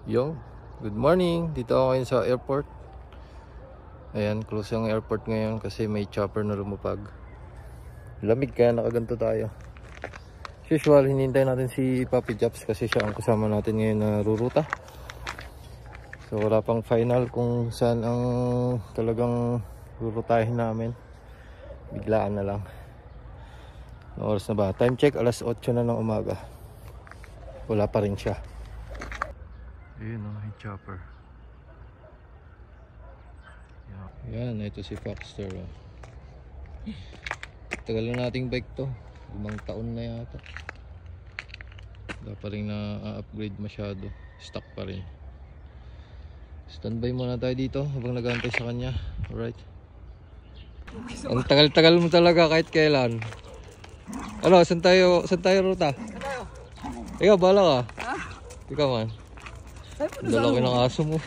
Yo, good morning. Dito ako ngayon sa airport. Ayan, close ang airport ngayon kasi may chopper na lumapag. Lamig kaya nakaganto tayo. As usual, hinihintay natin si Papi Japs kasi siya ang kasama natin ngayon na ruruta. So wala pang final kung saan ang talagang rurutahin namin. Biglaan na lang. Anong oras na ba? Time check, alas 8 na ng umaga. Wala pa rin siya. Ayun o, yung chopper. Yan, ito si Foxster o. Tagal na nating bike to. 5 taon na yata. Wala pa rin na-upgrade masyado. Stock pa rin. Standby muna tayo dito habang nag-aantay sa kanya. Alright. Ang tagal-tagal mo talaga kahit kailan. Ano, saan tayo ruta? Ikaw, bahala ka. Ikaw man. Dala ko ng aso mo.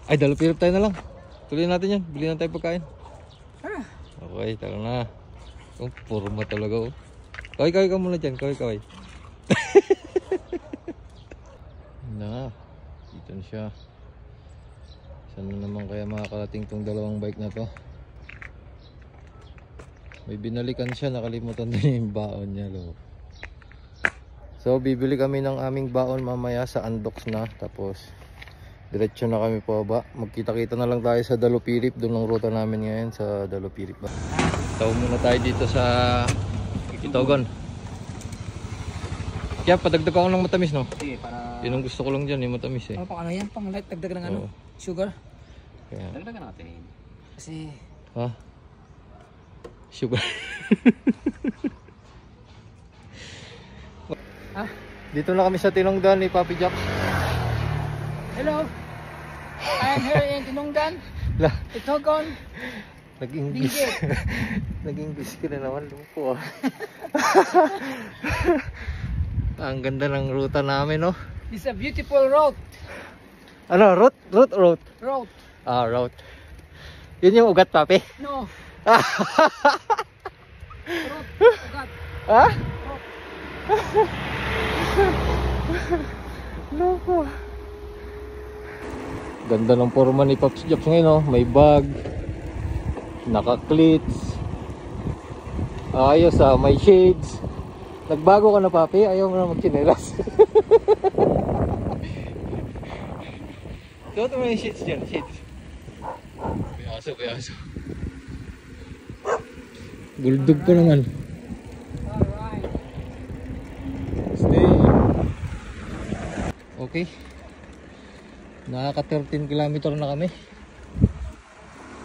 Ay, dalupirip tayo na lang. Tuloy natin yan. Bili na tayo pagkain. Okay, tara na. Oh, forma talaga oh. Kaway ka muna dyan. Kaway. Na. Dito na siya. Saan na naman kaya makakarating tong dalawang bike na to? May binalikan siya. Nakalimutan din yung baon niya. Lo. So bibili kami ng aming baon mamaya sa Andox na. Tapos diretso na kami po ba. Magkita-kita na lang tayo sa Dalupirip. Doon ang ruta namin ngayon sa Dalupirip ba. Tawag muna tayo dito sa Itogon. Kaya padagdag ako ng matamis no? Sige, para... Yun ang gusto ko lang dyan, yung matamis eh. Pang ano yan? Pang light, dagdag ng ano? Sugar? Kaya... Dagdagan natin. Kasi... Ha? Sugar. Ah? Dito na kami sa Tinongdan ni Papi Japs. Hello! I'm here in Tinongdan. Itogon. Nag-English. Nag-English ka na naman. Lumpo ah. Ang ganda ng ruta namin no? It's a beautiful road. Ano? Route? Road. Ah, route. Yun yung ugat, Papi? No. Road. Ugat. Ha? Road. Loko. Ganda ng forma ni Pops Japs ngayon oh. May bag. Naka-cleats. Ayos ah, may shades. Nagbago ka na Papi, ayaw mo na magchinelas. Suot mo yung shades dyan, shades. May aso. Bulldog pa naman. Alright. Stay. Okay. Nakaka 13 kilometer na kami.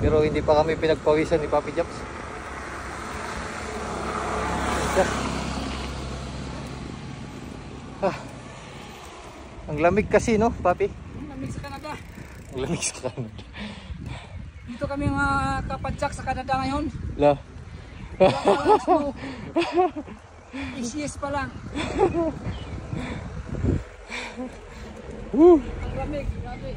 Pero hindi pa kami pinagpawisan ni Papi Japs. Ang lamig kasi no, Papi? Lamig sa Canada. Ang lamig sa Canada. Dito kami mga kapadyak sa Canada ngayon. La. ECS pa lang. Ang lamig, grabe.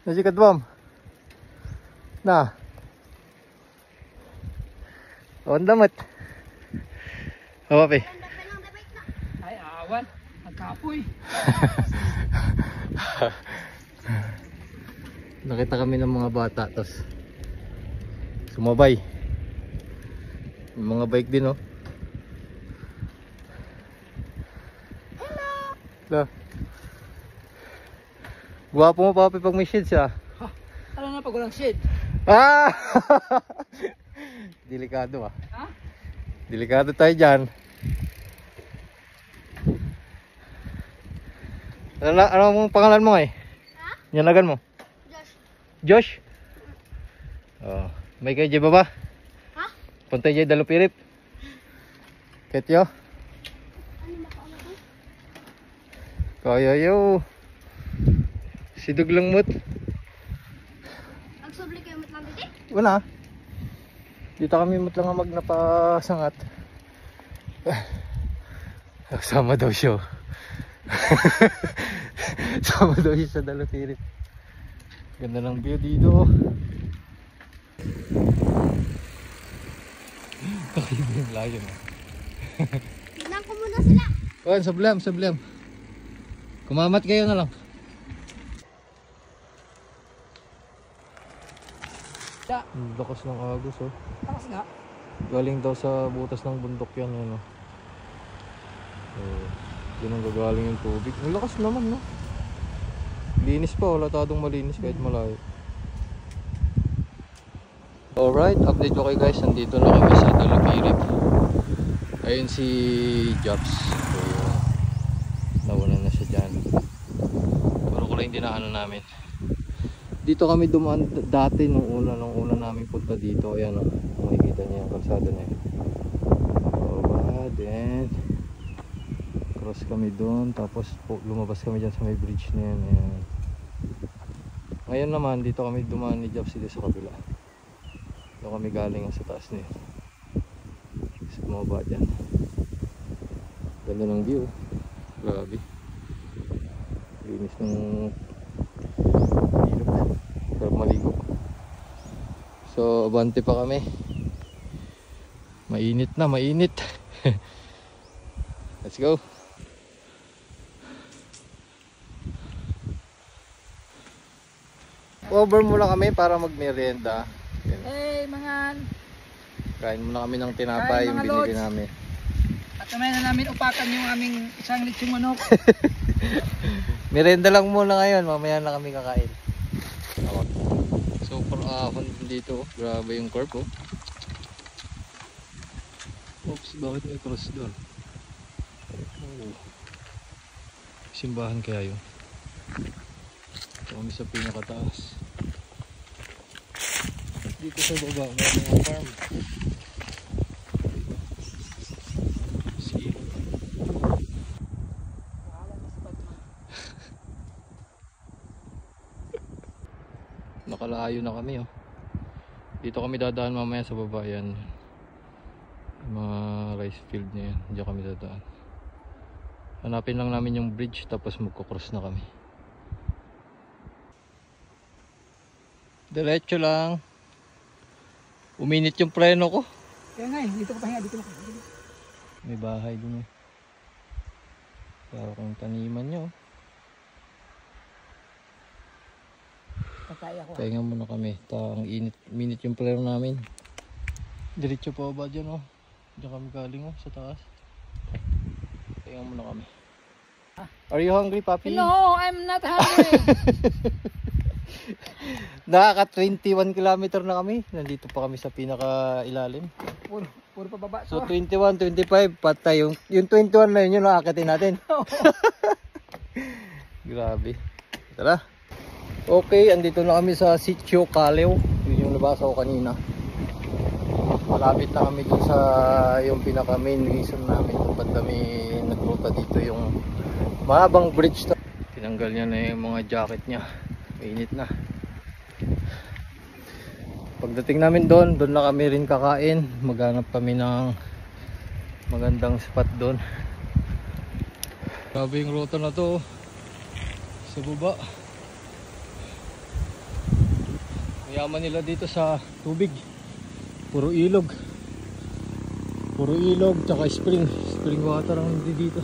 Nasikat bom. Na. On damat. Oh, Papi. Ay, awan. Nagkapoy. Nakita kami ng mga bata tapos sumabay. Yung mga bike din oh. Hello. Guwapo mo Papi pag may shades ah. Ano na pag walang shade? Ah! Delikado ah. Ha? Delikado tayo dyan. Ano mong pangalan mo eh? Ha? Yanagan mo? Josh? Oh, may kayo dyan ba? Ha? Punta dyan Dalupirip. Ketyo? Ano ba ka? Kaya yo. Sidog lang mo't. Agsobli kayo matlang dito? Wala. Dito kami matlang magnapasangat. Sama daw siya. Sama daw siya sa Dalupirip. Ganda ng view dito. Kakaiba yung layo na. Tignan ko muna sila. Kuhan, sablam. Kumamat kayo na lang. Da, Ang lakas ng agos oh. takas nga. Galing daw sa butas ng bundok yan oh. Yun ang gagaling yung tubig. Ang lakas naman no. Linis pa, wala tadong malinis kahit malayo. Alright, update ko kayo guys. Nandito na kami sa Talapirig. Ayun si Jobs. So, nauna na siya dyan. Puro ko lang dinaanan namin. Dito kami dumaan dati nung una namin punta dito. Ayan o, makikita niyo yung kalsada na yun. Then cross kami doon. Tapos lumabas kami dyan sa may bridge na yan. Ayan. Ngayon naman dito kami dumaan ni Jobs dito sa kabila. Doon kami galing sa taas na yun. Sa bumaba dyan. Ganda ng view. Grabe. Linis ng ilog. Sarap maligo. So abante pa kami. Mainit na, mainit. Let's go. Over muna kami para magmerienda. Hey, mga Kain muna kami ng tinapay yung Kain, mga binili lods. namin. at kamay na namin upakan yung aming isang litsong manok. Merienda lang muna ngayon, mamaya na kami kakain. Super ahon dito, grabe yung curve oh. Oops, bakit may cross doon? Oh. Simbahan kaya yun. Ito kami sa pinakataas. Dito sa baba, may mga farm. Silo. Nakalayo na kami oh. Dito kami dadaan mamaya sa baba yan. Mga rice field na yan. Diyan kami dadaan. Hanapin lang namin yung bridge tapos magkocross na kami. Diretso lang. Uminit yung preno ko. Kaya nga eh, dito ko pahinga, dito ko. May bahay dun eh. Para kung taniman nyo. Patay ako. Pahinga muna kami. Ang minit yung preno namin. Diretso pa ba dyan oh. Diyan kami galing oh, sa taas. Pahinga muna kami. Are you hungry, Papi? No, I'm not hungry. Nakaka 21 kilometer na kami. Nandito pa kami sa pinaka ilalim. Puro pababa So to. 21, 25 patay yung 21 na yun yung nakakatin natin. Grabe. Tara. Okay, andito na kami sa Sitio Calew. Yun yung nabasa ko kanina. Malapit na kami dun sa yung pinaka main reason namin kung ba't kami nagruta dito, yung mahabang bridge to. Tinanggal niya na yung mga jacket niya. Mainit na. Pagdating namin doon na kami rin kakain. Maghanap kami ng magandang spot doon. Grabe yung ruta na to sa baba. Mayaman nila dito sa tubig. Puro ilog. Puro ilog tsaka spring water ang dito.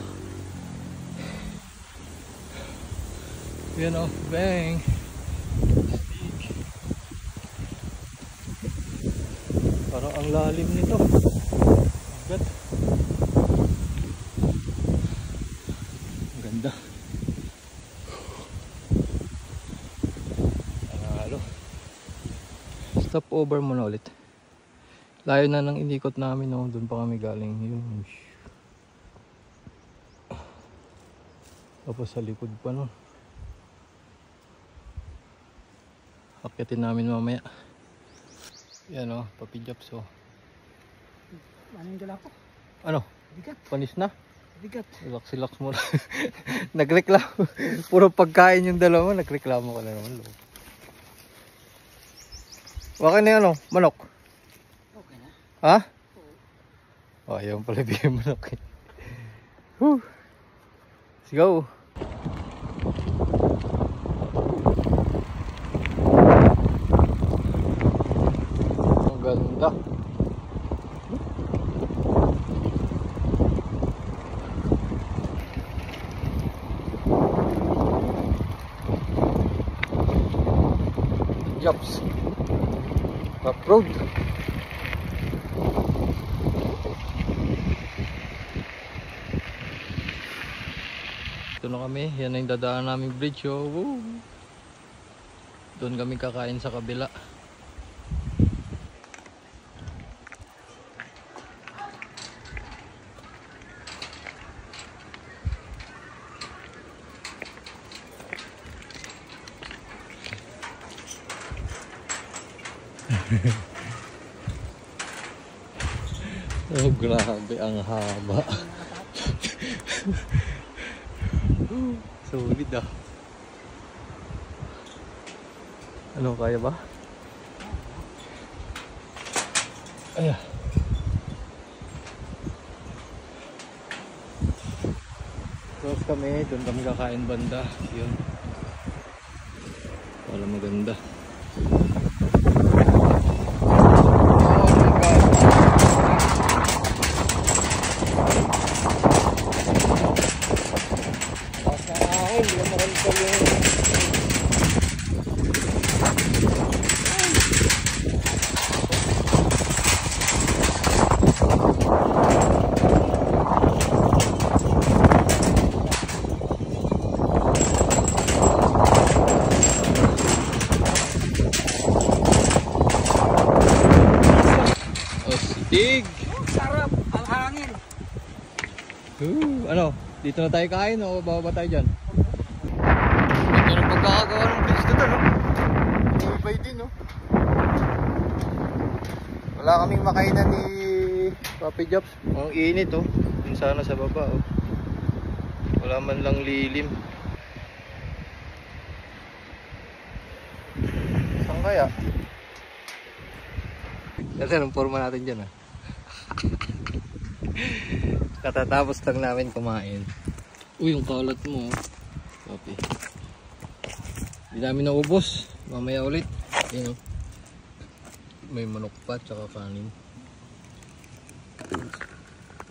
Yan o, bang. Parang ang lalim nito. Agad. Ang ganda. Panalo. Stop over muna ulit. Layo na ng inikot namin no. Doon pa kami galing. Yun. Tapos sa likod pa no. Akyatin namin mamaya. Yan o, Papi Jobs o. Ano yung dala ko? Ano? Bigat, Panis na? bigat. Relax mo na. Nagreklamo. Puro pagkain yung dalawa. Nagreklamo ka na naman. Waka na yan o, manok. Okay na. Ha? Oh, ayaw pala bigyan manok eh. Whew. Let's go. Ang ganda. Jobs. Top road. Ito na kami. Yan na yung dadaan naming bridge. Oh. Woo. Doon kami kakain sa kabila. Oh, grabe ang haba. Solid ah. Ano, kaya ba? Ayan. Tapos kami, doon kami kakain banda. Yun. Wala maganda. Dig! Sarap ang hangin. Ano? Dito na tayo kain o bababa tayo dyan? Ganda ng pagkakagawa ng bridge na doon, no? Ibay din, no? Wala kaming makainan ni Papi Jobs. Ang init, oh. Dun sana sa baba, oh. Wala man lang lilim. Saan kaya? Kasi anong forma natin dyan, ah? Katatapos lang namin kumain. Uy, yung kalat mo, Papi. Hindi namin naubos. Mamaya ulit. Ayan, oh. May manok pa, tsaka kanin.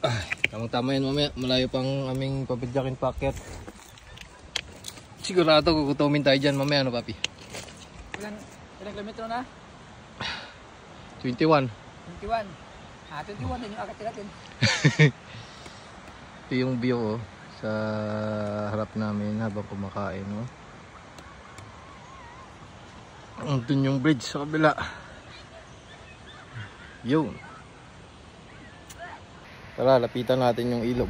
Ay, tamang-tama yan mamaya. Malayo pang aming papidyakin packet. Sigurado gugutumin tayo dyan mamaya, ano, Papi? Ilang kilometro na? 21. 21. 21 din yung akit natin. Ito yung view, oh, sa harap namin habang kumakain, oh. Doon yung bridge sa kabila. Yun. Tara, lapitan natin yung ilog.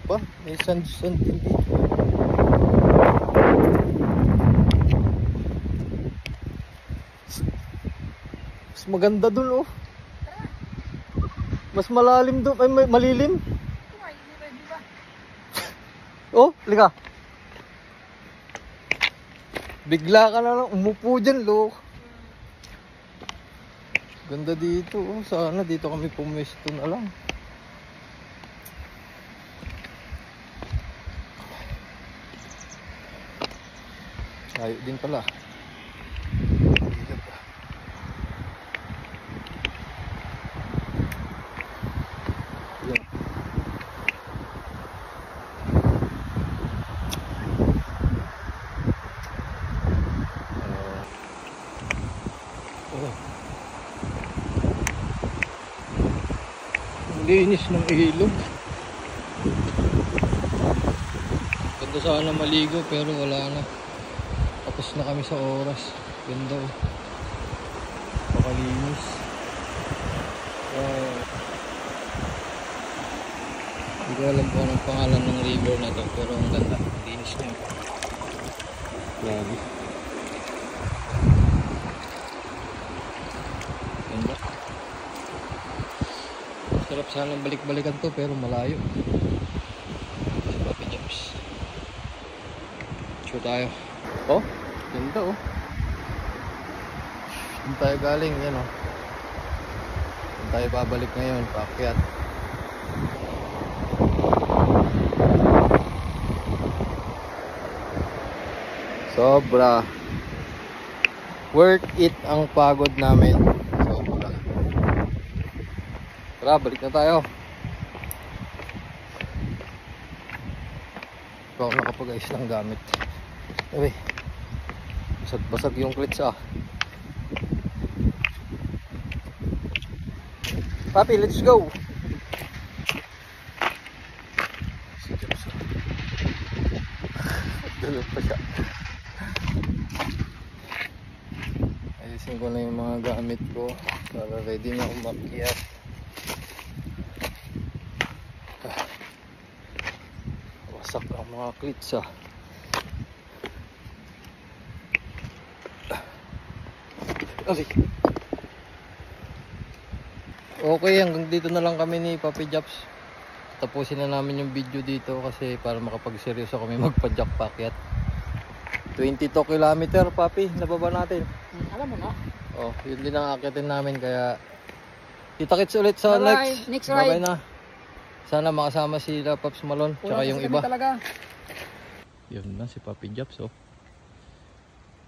Pa, may sand din dito. Mas maganda dun, oh. Mas malalim dun. Ay, malilim. Oh, lika. Bigla ka na lang umupo dyan, lo. Ganda dito, oh. Sana dito kami pumesto na lang. Layo din pala. Yan. Oh. Linis ng ilog. Ganda sana maligo pero wala na. Tapos na kami sa oras. Ganda, oh. Pakalinis. Hindi ko alam kung anong pangalan ng river na to, pero ang ganda. Linis na. Grabe. Ganda. Sarap sana balik-balikan to pero malayo. Si Papi Jobs. Show tayo. Oh, ganda, oh. Saan tayo galing? Yan, oh. Saan tayo babalik ngayon? Paakyat. Sobra. Worth it ang pagod namin. Sobra. Tara, balik na tayo. Ito ako nakapag-ayos ng gamit. Okay. Basag yung clits ah. Papi, let's go. Si Japs. Dulot pa siya. Ayusin ko na yung mga gamit ko para ready na umakyat. Wasak ang mga clits ah. Okay, hanggang dito na lang kami ni Papi Japs. Tapusin na namin yung video dito kasi para makapagseryoso kami magpa-jack packet. 22 km, Papi, nababa natin. Alam mo na. Oh, yun din ang akitin namin kaya kita-kits ulit sa Bye-bye. Next ride. Bye-bye na. Sana makasama si Paps Malon tsaka yung iba. Talaga. Yun na si Papi Japs oh.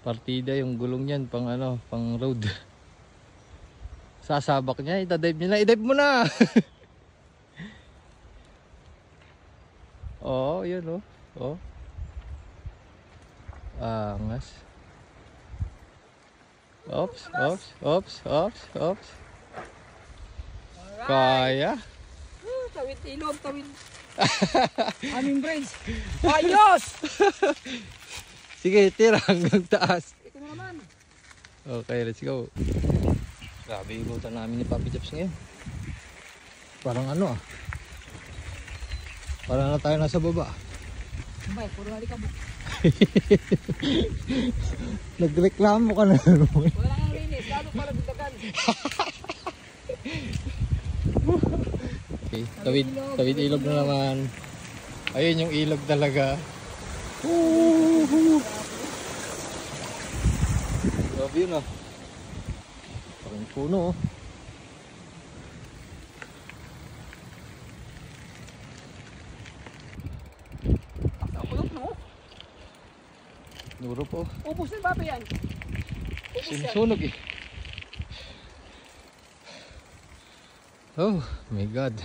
Partida yung gulong niyan pang ano, pang road. Sasabak niya, itadive niya na, i-dive mo na. Oh, yun oh. Oh. Angas. Oops, oops, oops, oops, oops. Kaya. Tawid ilog, tawid. Aming brains. Ayos! Sige, tira hanggang taas. Ito na naman. Okay, let's go. Grabe yung ikutan namin ni Papi Japs ngayon. Parang ano ah. Parang na tayo nasa baba. Bay, puro hali ka mo. Nagreklamo ka na naman. Wala kang linis, lalo para bitagan. Okay, tawid ilog na naman. Ayun yung ilog talaga. Grabe yun ah. Parang puno oh. Kulok no? Nuro po. Ubus na ba yan? Sinusunog eh. Oh my God.